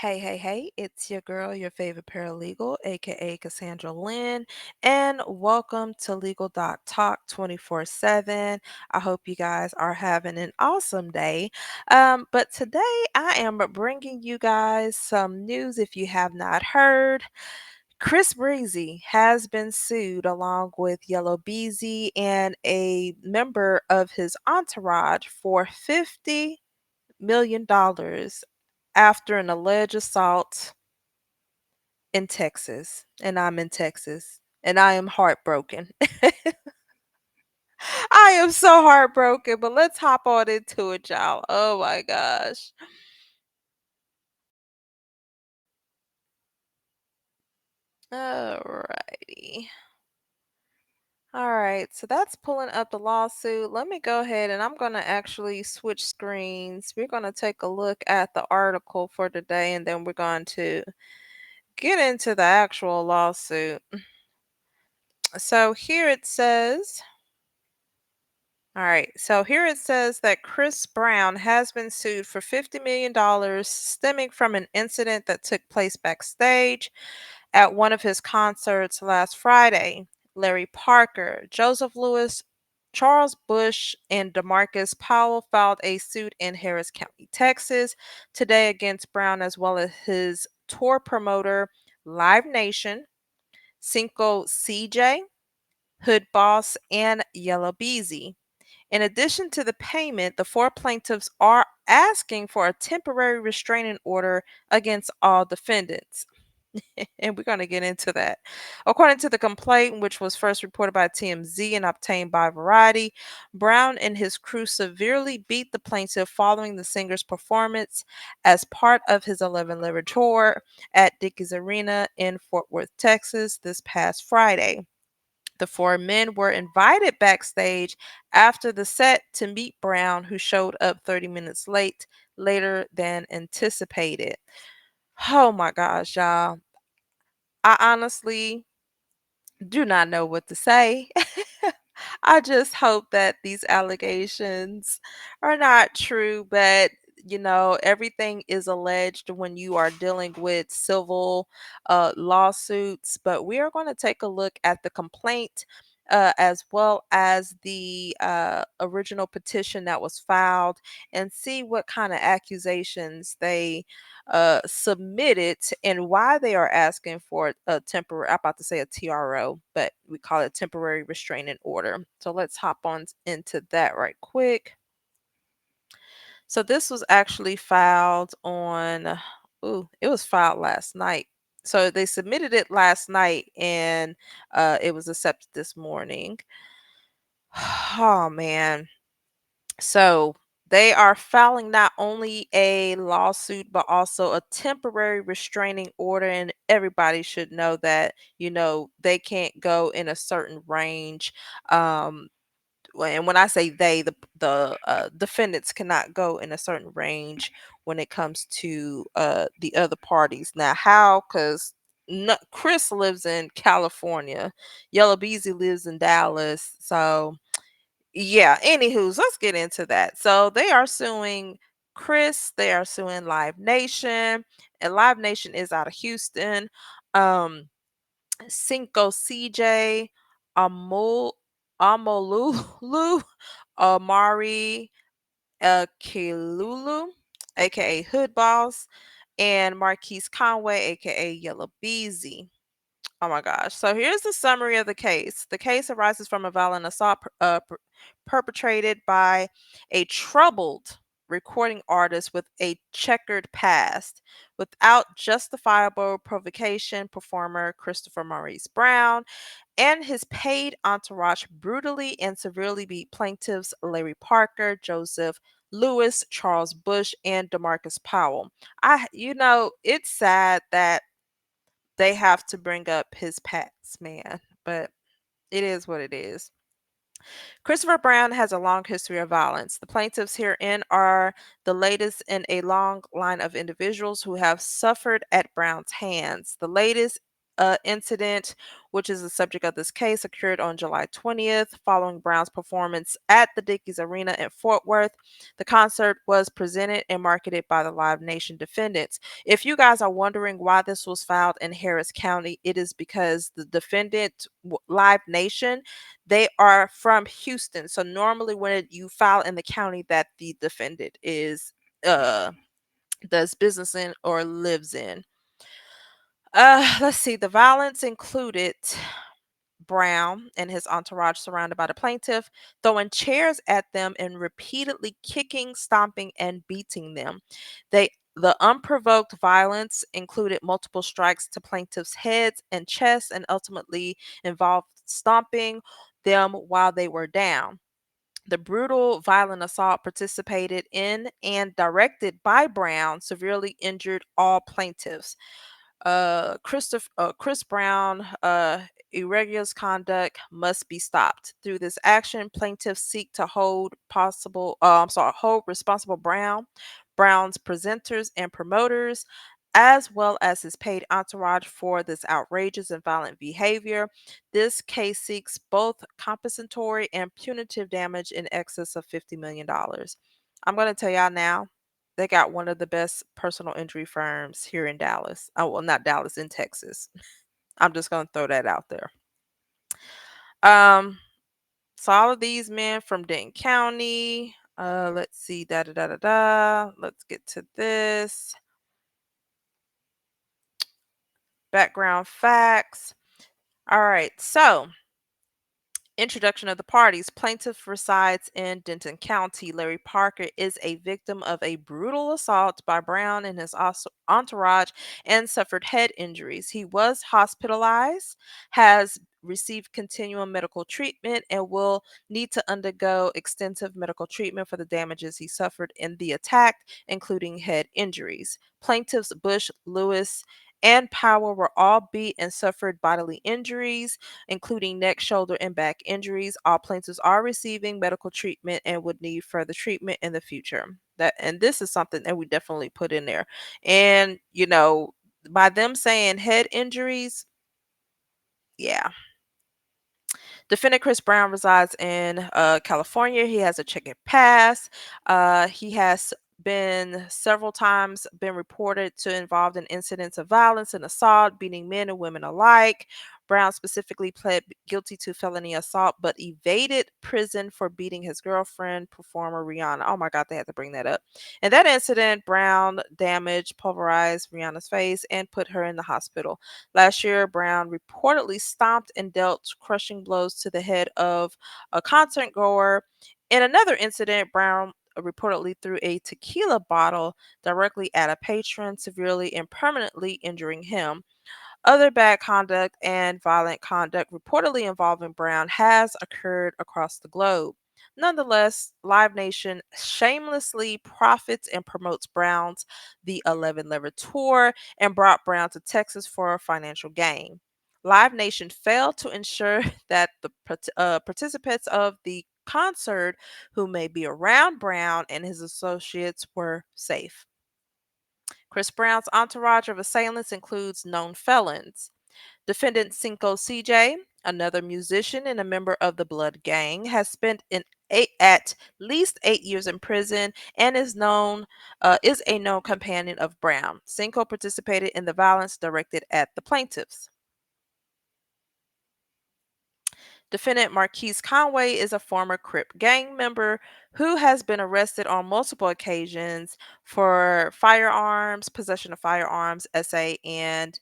Hey, it's your girl, your favorite paralegal, aka Cassandra Lynn, and welcome to Legal Doc Talk 24/7. I hope you guys are having an awesome day. But today I am bringing you guys some news if you have not heard. Cris Breezy has been sued along with Yella Beezy and a member of his entourage for $50 million after an alleged assault in Texas. And I'm in Texas. And I am heartbroken. I am so heartbroken, but let's hop on into it, y'all. Oh my gosh. Alrighty. All right, so that's pulling up the lawsuit. Let me go ahead and I'm going to actually switch screens. We're going to take a look at the article for today and then we're going to get into the actual lawsuit. So here it says, all right, so here it says that Cris Brown has been sued for $50 million stemming from an incident that took place backstage at one of his concerts last Friday. Larry Parker, Joseph Lewis, Charles Bush, and DeMarcus Powell filed a suit in Harris County, Texas, today against Brown as well as his tour promoter, LiveNation, Cinco CJ, Hood Boss, and Yella Beezy. In addition to the payment, the four plaintiffs are asking for a temporary restraining order against all defendants. And we're going to get into that. According to the complaint, which was first reported by TMZ and obtained by Variety, Brown and his crew severely beat the plaintiff following the singer's performance as part of his 11-letter tour at Dickies Arena in Fort Worth, Texas, this past Friday. The four men were invited backstage after the set to meet Brown, who showed up 30 minutes later than anticipated. Oh my gosh, y'all. I honestly do not know what to say. I just hope that these allegations are not true, but everything is alleged when you are dealing with civil lawsuits. But we are going to take a look at the complaint as well as the original petition that was filed and see what kind of accusations they submitted and why they are asking for a temporary, I'm about to say a TRO, but we call it temporary restraining order. So let's hop on into that right quick. So this was actually filed on, it was filed last night. So they submitted it last night and it was accepted this morning. Oh man. So they are filing not only a lawsuit, but also a temporary restraining order. And everybody should know that, they can't go in a certain range. And when I say they, the defendants cannot go in a certain range when it comes to the other parties. Now, how? Because Chris lives in California, Yella Beezy lives in Dallas. So yeah, anywho's, let's get into that. So they are suing Chris, they are suing Live Nation, and Live Nation is out of Houston. Um, Cinco CJ, Amol Amolulu, Amari Kilulu, aka Hood Boss, and Marquise Conway, aka Yellow Beezy. Oh my gosh. So here's the summary of the case. The case arises from a violent assault perpetrated by a troubled recording artist with a checkered past. Without justifiable provocation, performer Christopher Maurice Brown and his paid entourage brutally and severely beat plaintiffs Larry Parker, Joseph Lewis, Charles Bush, and DeMarcus Powell. It's sad that they have to bring up his past, man, but it is what it is. Christopher Brown has a long history of violence. The plaintiffs herein are the latest in a long line of individuals who have suffered at Brown's hands. The latest incident, which is the subject of this case, occurred on July 20th following Brown's performance at the Dickies Arena in Fort Worth. The concert was presented and marketed by the LiveNation defendants. If you guys are wondering why this was filed in Harris County, it is because the defendant, LiveNation, they are from Houston. So normally when you file in the county that the defendant is does business in or lives in. Let's see. The violence included Brown and his entourage surrounded by the plaintiff, throwing chairs at them and repeatedly kicking, stomping, and beating them. The unprovoked violence included multiple strikes to plaintiffs' heads and chests and ultimately involved stomping them while they were down. The brutal, violent assault participated in and directed by Brown severely injured all plaintiffs. Cris Brown, irregular conduct must be stopped. Through this action, plaintiffs seek to hold responsible Brown's presenters and promoters, as well as his paid entourage for this outrageous and violent behavior. This case seeks both compensatory and punitive damage in excess of $50 million. I'm going to tell y'all now, they got one of the best personal injury firms here in Dallas. Oh, well, not Dallas, in Texas. I'm just going to throw that out there. Um, so all of these men from Denton County. Let's see, da da da da da. Let's get to this. Background facts. All right, so introduction of the parties. Plaintiff resides in Denton County. Larry Parker is a victim of a brutal assault by Brown and his entourage and suffered head injuries. He was hospitalized, has received continuum medical treatment, and will need to undergo extensive medical treatment for the damages he suffered in the attack, including head injuries. Plaintiffs Bush, Lewis, and Power were all beat and suffered bodily injuries, including neck, shoulder, and back injuries. All plaintiffs are receiving medical treatment and would need further treatment in the future. And this is something that we definitely put in there. And by them saying head injuries, yeah. Defendant Cris Brown resides in California. He has a checkered past. He has been several times been reported to involved in incidents of violence and assault, beating men and women alike. Brown specifically pled guilty to felony assault, but evaded prison for beating his girlfriend, performer Rihanna. Oh my God, they had to bring that up. In that incident, Brown damaged, pulverized Rihanna's face, and put her in the hospital. Last year, Brown reportedly stomped and dealt crushing blows to the head of a concert goer. In another incident, Brown reportedly threw a tequila bottle directly at a patron, severely and permanently injuring him. Other bad conduct and violent conduct reportedly involving Brown has occurred across the globe. Nonetheless, Live Nation shamelessly profits and promotes Brown's The 11 Lever Tour and brought Brown to Texas for financial gain. Live Nation failed to ensure that the participants of the concert who may be around Brown and his associates were safe. Cris Brown's entourage of assailants includes known felons. Defendant Cinco CJ, another musician and a member of the Blood Gang, has spent at least 8 years in prison and is a known companion of Brown. Cinco participated in the violence directed at the plaintiffs. Defendant Marquise Conway is a former Crip gang member who has been arrested on multiple occasions for firearms, possession of firearms, SA, and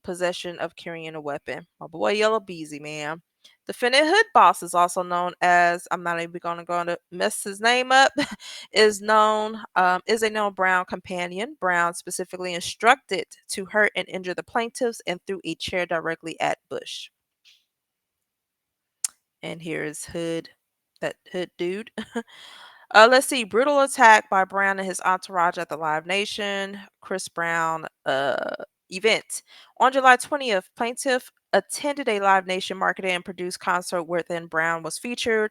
possession of carrying a weapon. My boy Yella Beezy, man. Defendant Hood Boss is also known as, I'm not even going to mess his name up, is a known Brown companion. Brown specifically instructed to hurt and injure the plaintiffs and threw a chair directly at Bush. And here's that Hood dude. Let's see. Brutal attack by Brown and his entourage at the Live Nation Cris Brown event. On July 20th, plaintiff attended a Live Nation marketed and produced concert wherein Brown was featured.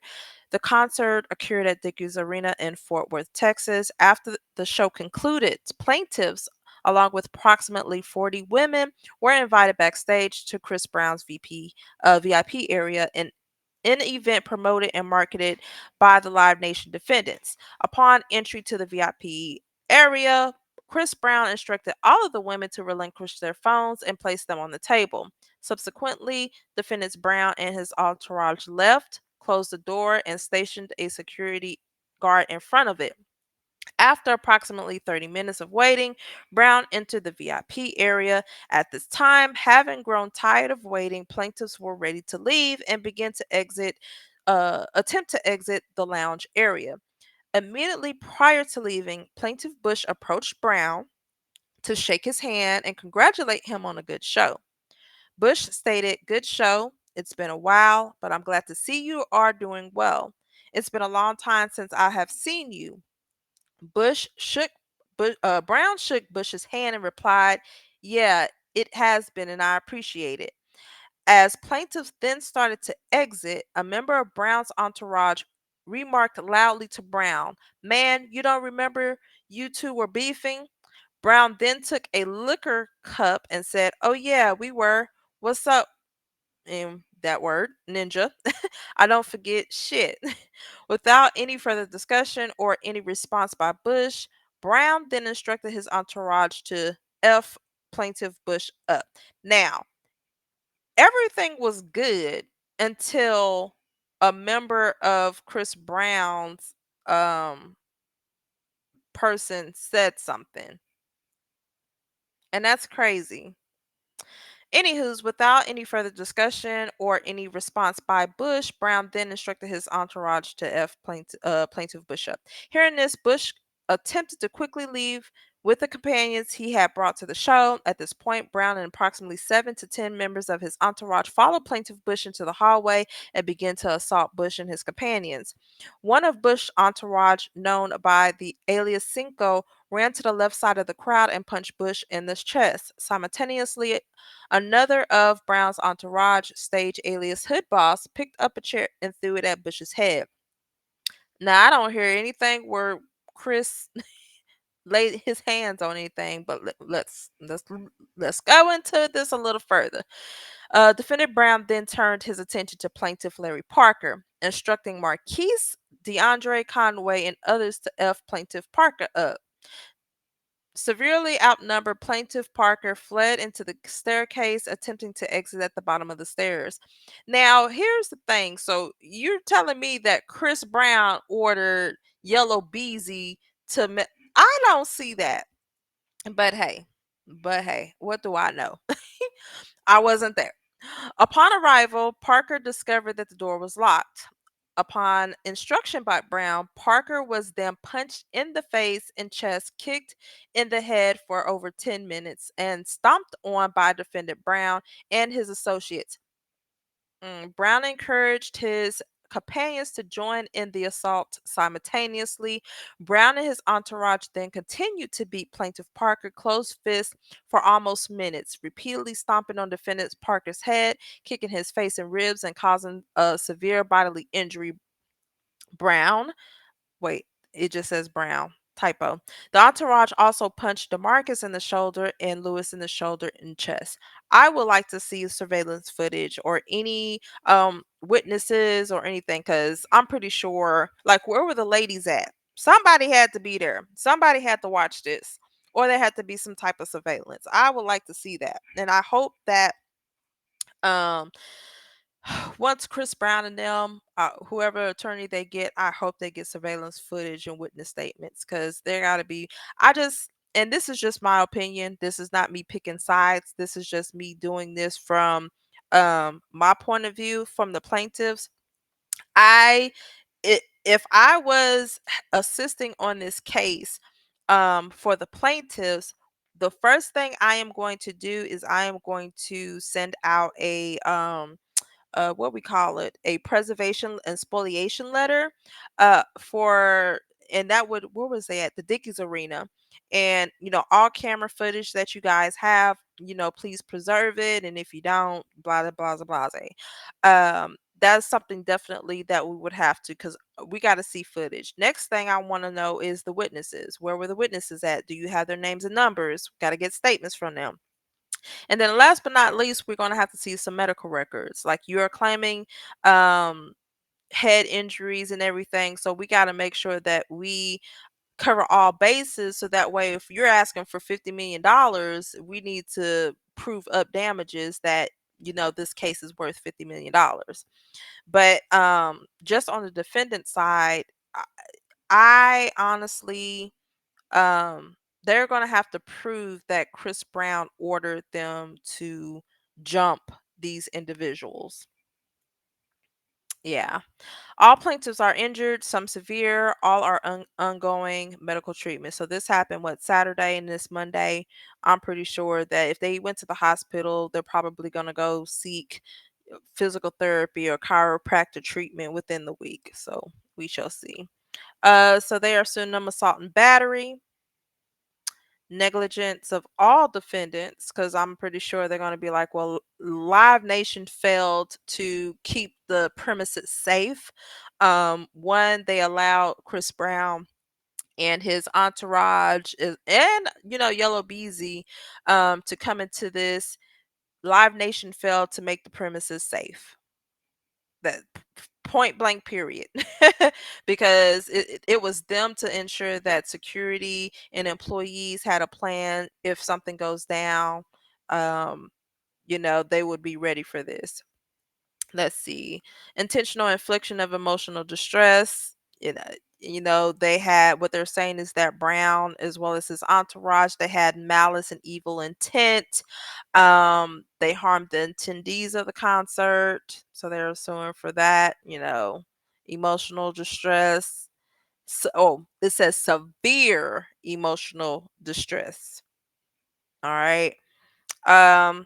The concert occurred at Dickies Arena in Fort Worth, Texas. After the show concluded, plaintiffs along with approximately 40 women, were invited backstage to Cris Brown's VIP area in an event promoted and marketed by the LiveNation defendants. Upon entry to the VIP area, Cris Brown instructed all of the women to relinquish their phones and place them on the table. Subsequently, defendants Brown and his entourage left, closed the door, and stationed a security guard in front of it. After approximately 30 minutes of waiting, Brown entered the VIP area. At this time, having grown tired of waiting, plaintiffs were ready to leave and began to attempt to exit the lounge area. Immediately prior to leaving, Plaintiff Bush approached Brown to shake his hand and congratulate him on a good show. Bush stated, "Good show. It's been a while, but I'm glad to see you are doing well. It's been a long time since I have seen you." Bush shook Brown shook Bush's hand and replied, "Yeah, it has been, and I appreciate it." As plaintiffs then started to exit, a member of Brown's entourage remarked loudly to Brown, "Man, you don't remember you two were beefing?" Brown then took a liquor cup and said, "Oh, yeah, we were. What's up?" That word, ninja. "I don't forget shit." Without any further discussion or any response by Bush, Brown then instructed his entourage to F plaintiff Bush up. Now, everything was good until a member of Cris Brown's um person said something. And that's crazy. Anywho's, without any further discussion or any response by Bush, Brown then instructed his entourage to plaintiff Bush up. Hearing this, Bush attempted to quickly leave with the companions he had brought to the show. At this point, Brown and approximately 7 to 10 members of his entourage followed Plaintiff Bush into the hallway and began to assault Bush and his companions. One of Bush's entourage, known by the alias Cinco, ran to the left side of the crowd and punched Bush in the chest. Simultaneously, another of Brown's entourage, stage alias Hood Boss, picked up a chair and threw it at Bush's head. Now, I don't hear anything where Chris laid his hands on anything, but let's go into this a little further. Defendant Brown then turned his attention to plaintiff Larry Parker, instructing Marquise, DeAndre Conway, and others to F plaintiff Parker up. Severely outnumbered, plaintiff Parker fled into the staircase, attempting to exit at the bottom of the stairs. Now, here's the thing. So, you're telling me that Cris Brown ordered Yella Beezy to. I don't see that. But hey, what do I know? I wasn't there. Upon arrival, Parker discovered that the door was locked. Upon instruction by Brown, Parker was then punched in the face and chest, kicked in the head for over 10 minutes, and stomped on by defendant Brown and his associates. Brown encouraged his companions to join in the assault simultaneously. Brown and his entourage then continued to beat plaintiff Parker closed fist for almost minutes, repeatedly stomping on defendant Parker's head, kicking his face and ribs, and causing a severe bodily injury. Brown Wait, it just says Brown. Typo. The entourage also punched DeMarcus in the shoulder and Lewis in the shoulder and chest. I would like to see surveillance footage or any witnesses or anything, because I'm pretty sure, like, where were the ladies at? Somebody had to be there. Somebody had to watch this. Or there had to be some type of surveillance. I would like to see that. And I hope that um once Cris Brown and them, whoever attorney they get, I hope they get surveillance footage and witness statements, because there got to be. And this is just my opinion. This is not me picking sides. This is just me doing this from my point of view, from the plaintiffs. If I was assisting on this case for the plaintiffs, the first thing I am going to do is I am going to send out a what we call it, a preservation and spoliation letter for, and that would, where was they at, the Dickies Arena. And all camera footage that you guys have, please preserve it, and if you don't, blah blah blah blah blah. that's something definitely that we would have to, because we got to see footage. Next thing I want to know is the witnesses. Where were the witnesses at? Do you have their names and numbers? Got to get statements from them. And then last but not least, we're going to have to see some medical records. Like, you're claiming um head injuries and everything, so we got to make sure that we cover all bases, so that way if you're asking for $50 million, we need to prove up damages that, this case is worth $50 million. But just on the defendant side, I, I honestly, they're going to have to prove that Cris Brown ordered them to jump these individuals. Yeah. All plaintiffs are injured, some severe, all are ongoing medical treatment. So this happened, what, Saturday, and this Monday. I'm pretty sure that if they went to the hospital, they're probably going to go seek physical therapy or chiropractic treatment within the week. So we shall see. So they are suing them assault and battery, negligence of all defendants, because I'm pretty sure they're going to be like, well, LiveNation failed to keep the premises safe. One, they allowed Cris Brown and his entourage and Yella Beezy to come into this. LiveNation failed to make the premises safe. That point blank period. Because it was them to ensure that security and employees had a plan if something goes down. um they would be ready for this. Let's see. Intentional infliction of emotional distress. They had, what they're saying is that Brown, as well as his entourage, they had malice and evil intent. They harmed the attendees of the concert, so they're suing for that. Emotional distress. So, oh, it says severe emotional distress. All right. Um,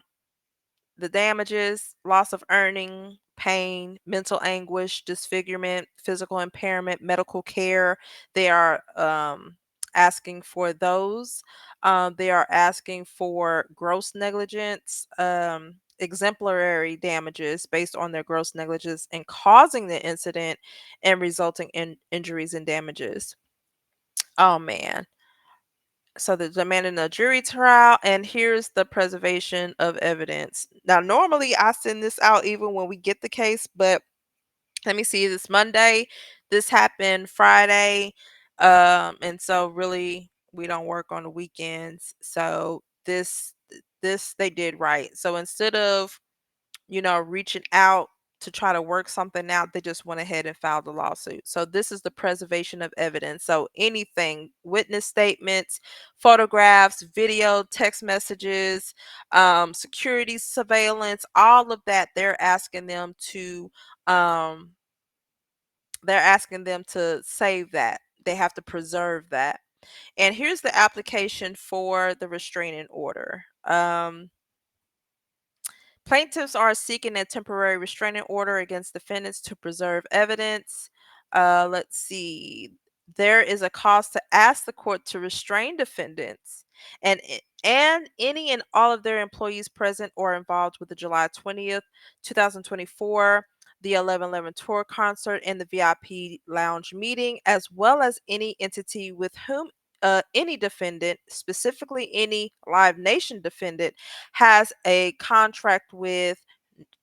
the damages: loss of earning, pain, mental anguish, disfigurement, physical impairment, medical care. They are asking for those. They are asking for gross negligence, exemplary damages based on their gross negligence in causing the incident and resulting in injuries and damages. Oh man. So they're demanding a jury trial, and here's the preservation of evidence. Now, normally I send this out even when we get the case, but let me see. This Monday, this happened Friday, and so really we don't work on the weekends. So this they did right. So instead of reaching out to try to work something out, they just went ahead and filed a lawsuit. So this is the preservation of evidence. So anything, witness statements, photographs, video, text messages, security surveillance, all of that, um, they're asking them to save that. They have to preserve that. And here's the application for the restraining order. Plaintiffs are seeking a temporary restraining order against defendants to preserve evidence. Let's see. There is a cause to ask the court to restrain defendants and any and all of their employees present or involved with the July 20th, 2024, the 11/11 tour concert, and the VIP lounge meeting, as well as any entity with whom any defendant, specifically any LiveNation defendant, has a contract with,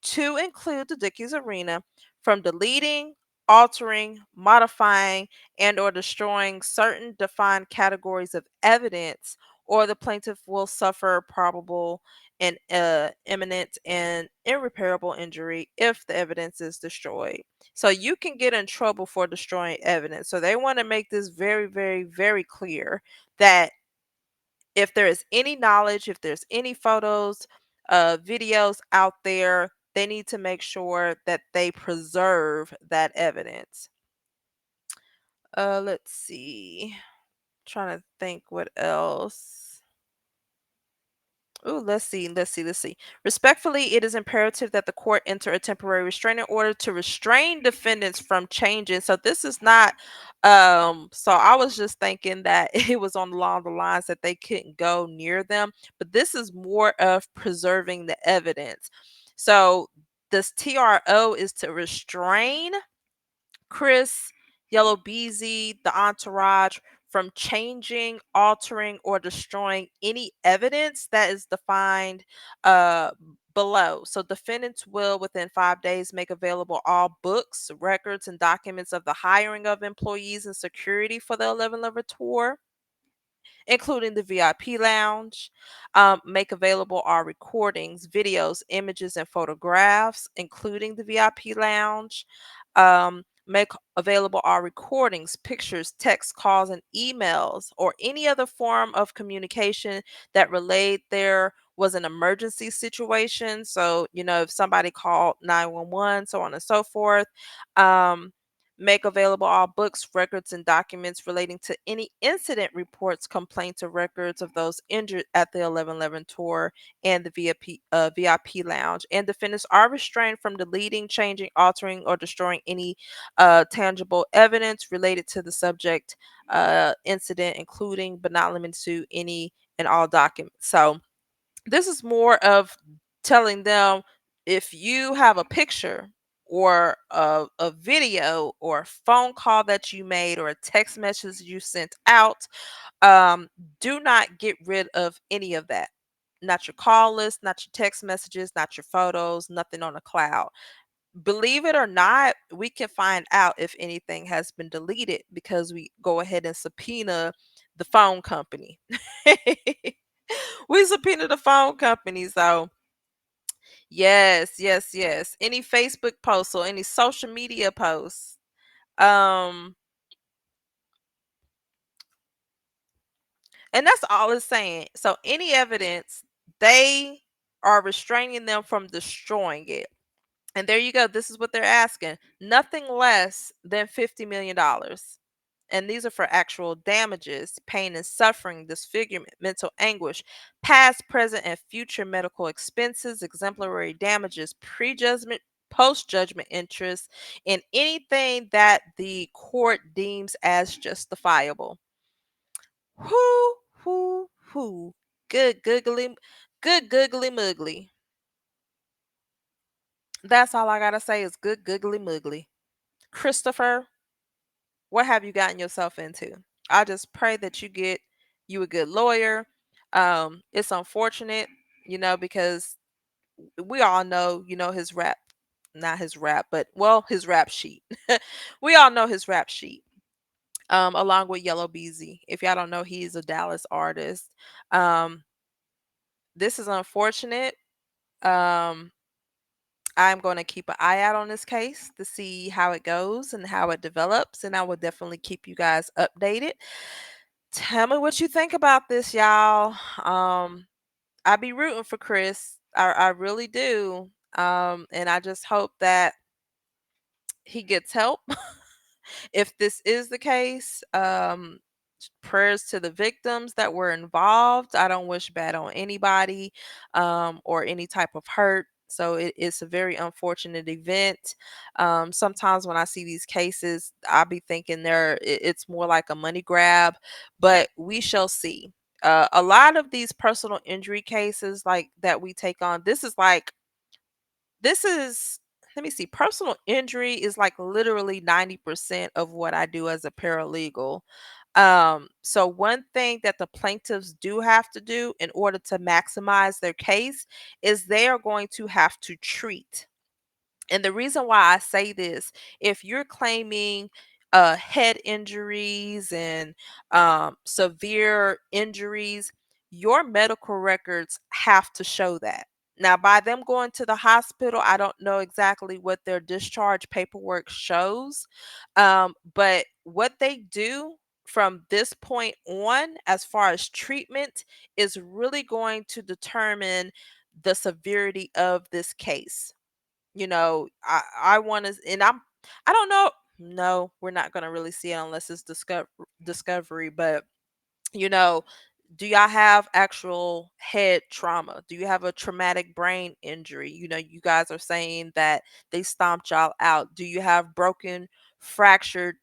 to include the Dickies Arena, from deleting, altering, modifying, and or destroying certain defined categories of evidence, or the plaintiff will suffer probable and imminent and irreparable injury if the evidence is destroyed. So you can get in trouble for destroying evidence. So they want to make this very, very, very clear that if there is any knowledge, if there's any photos, videos out there, they need to make sure that they preserve that evidence. Let's see. Trying to think what else. Ooh, let's see. Respectfully, it is imperative that the court enter a temporary restraining order to restrain defendants from changing. So this is not, so I was just thinking that it was on along the lines that they couldn't go near them, but this is more of preserving the evidence. So This TRO is to restrain Cris, Yella Beezy, the entourage from changing, altering, or destroying any evidence that is defined uh, below. So, defendants will, within 5 days, make available all books, records, and documents of the hiring of employees and security for the 11 Lover tour, including the VIP lounge. Make available our recordings, videos, images, and photographs, including the VIP lounge. Make available our recordings, pictures, text calls, and emails, or any other form of communication that relayed there was an emergency situation. So, if somebody called 911, so on and so forth. Um, Make available all books, records, and documents relating to any incident reports, complaints, or records of those injured at the 11/11 tour and the VIP lounge. And defendants are restrained from deleting, changing, altering, or destroying any tangible evidence related to the subject incident, including but not limited to any and all documents. So, this is more of telling them, if you have a picture or a video or a phone call that you made or a text message you sent out, um, do not get rid of any of that. Not your call list, not your text messages, not your photos, nothing on the cloud. Believe it or not, we can find out if anything has been deleted because we go ahead and subpoena the phone company. We subpoena the phone company. So, yes, yes, yes. Any Facebook posts or any social media posts. Um, and that's all it's saying. So, any evidence, they are restraining them from destroying it. And there you go. This is what they're asking. Nothing less than $50 million. And these are for actual damages, pain and suffering, disfigurement, mental anguish, past, present, and future medical expenses, exemplary damages, prejudgment, post judgment interest, and anything that the court deems as justifiable. Whoo, whoo, whoo. Good googly, good googly muggly. That's all I gotta say is good googly muggly. Christopher, what have you gotten yourself into? I just pray that you get you a good lawyer. It's unfortunate, because we all know, his rap, not his rap, but well, his rap sheet. We all know his rap sheet. Along with Yella Beezy. If y'all don't know, he's a Dallas artist. Um, this is unfortunate. Um, I'm going to keep an eye out on this case to see how it goes and how it develops, and I will definitely keep you guys updated. Tell me what you think about this, y'all. I be rooting for Cris. I really do. And I just hope that he gets help. If this is the case, prayers to the victims that were involved. I don't wish bad on anybody, or any type of hurt. So it's a very unfortunate event. Sometimes when I see these cases, I be thinking it's more like a money grab, but we shall see. A lot of these personal injury cases like that we take on, this is let me see, personal injury is like literally 90% of what I do as a paralegal. So one thing that the plaintiffs do have to do in order to maximize their case is they are going to have to treat. And the reason why I say this, if you're claiming head injuries and severe injuries, your medical records have to show that. Now, by them going to the hospital, I don't know exactly what their discharge paperwork shows. But what they do from this point on, as far as treatment, is really going to determine the severity of this case. I want to, and I don't know. No, we're not going to really see it unless it's discovery. But you know, do y'all have actual head trauma? Do you have a traumatic brain injury? You guys are saying that they stomped y'all out. Do you have broken, fractured,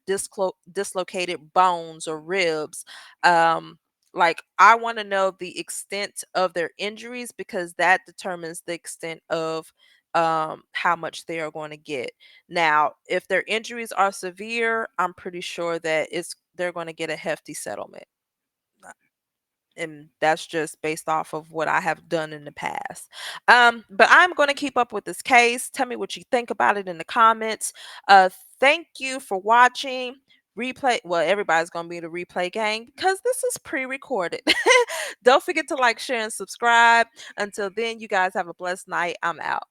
dislocated bones or ribs? Like, I want to know the extent of their injuries because that determines the extent of how much they are going to get. Now, if their injuries are severe, I'm pretty sure that they're going to get a hefty settlement. And that's just based off of what I have done in the past. But I'm going to keep up with this case. Tell me what you think about it in the comments. Uh, Thank you for watching. Replay. Well, everybody's going to be the replay gang because this is pre-recorded. Don't forget to like, share, and subscribe. Until then, you guys have a blessed night. I'm out.